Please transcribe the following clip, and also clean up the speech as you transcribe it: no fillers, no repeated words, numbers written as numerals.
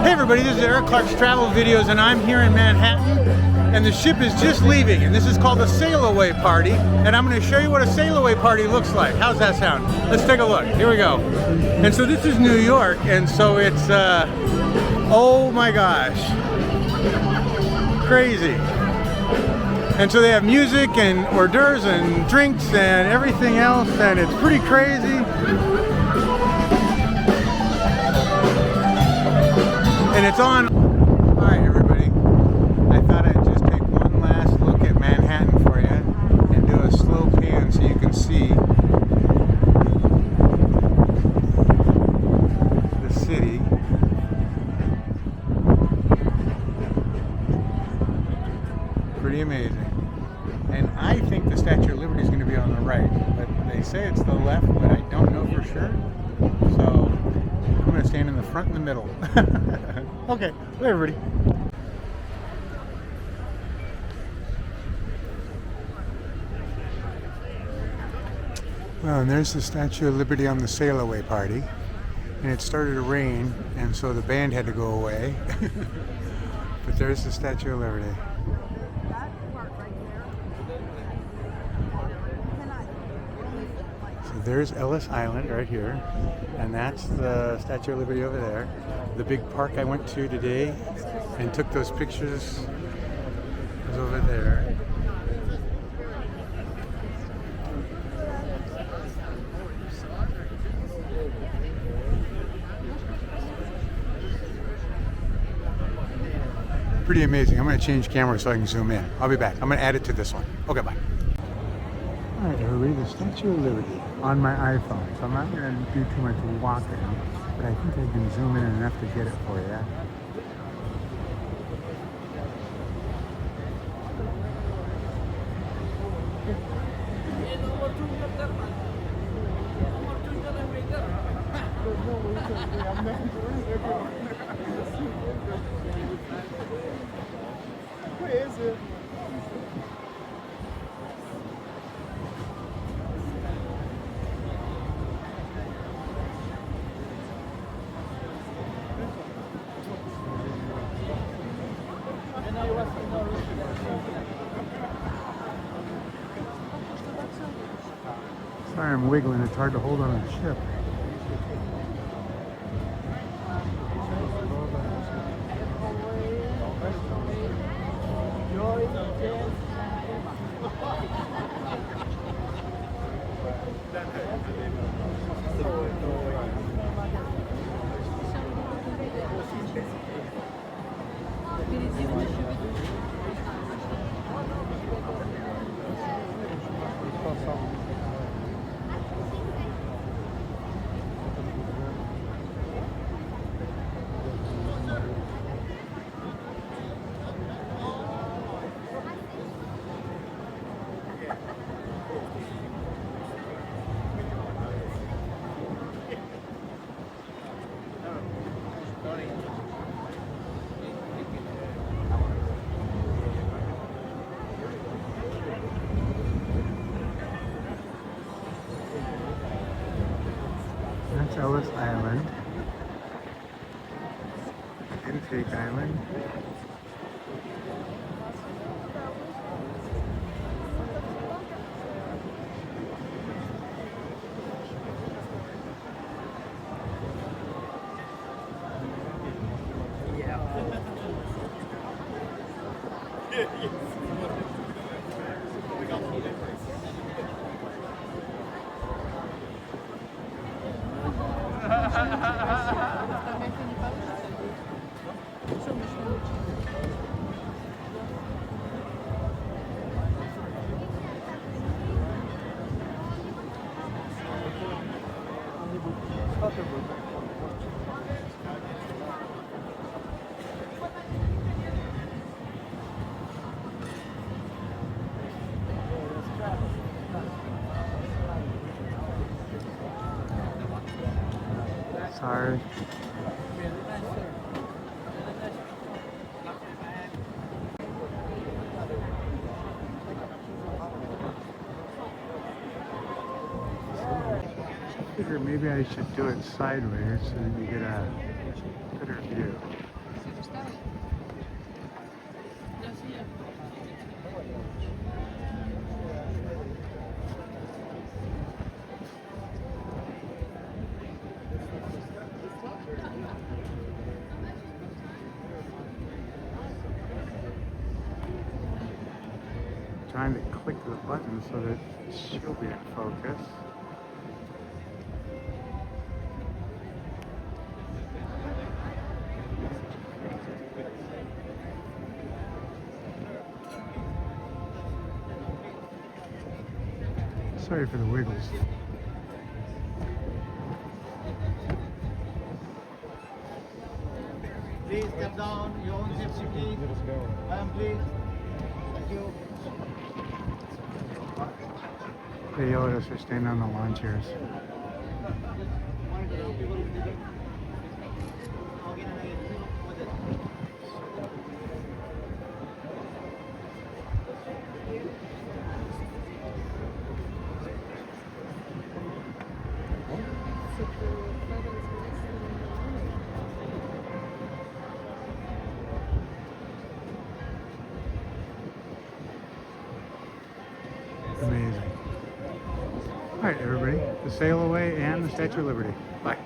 Hey everybody, this is Eric Clark's Travel Videos, and I'm here in Manhattan, and the ship is just leaving, and this is called the Sail Away Party, and I'm going to show you what a sail away party looks like. How's that sound? Let's take a look. Here we go. And so this is New York, and so it's, oh my gosh, crazy. And so they have music and hors d'oeuvres and drinks and everything else, and it's pretty crazy. And it's on. Alright everybody, I thought I'd just take one last look at Manhattan for you and do a slow pan so you can see the city. Pretty amazing. And I think the Statue of Liberty is going to be on the right, but they say it's the left, but I don't know for sure. So I'm going to stand in the front in the middle. Okay, bye everybody. Well, and there's the Statue of Liberty on the Sail Away Party. And it started to rain, and so the band had to go away. But there's the Statue of Liberty. There's Ellis Island right here, and that's the Statue of Liberty over there. The big park I went to today and took those pictures is over there. Pretty amazing. I'm going to change camera so I can zoom in. I'll be back. I'm going to add it to this one. Okay, bye. Alright, everybody, the Statue of Liberty on my iPhone. So I'm not going to do too much walking, but I think I can zoom in enough to get it for you. Sorry, I'm wiggling. It's hard to hold on the ship. That's Ellis Island. Intake Island. Sorry. I figure maybe I should do it sideways so that you get a better view. trying to click the button so that she'll be in focus. Sorry for the wiggles. Please step down, your own safety, please. Madam, please. Thank you. They yell at us for standing on the lawn chairs. Amazing. All right, everybody. The sail away and the Statue of Liberty. Bye.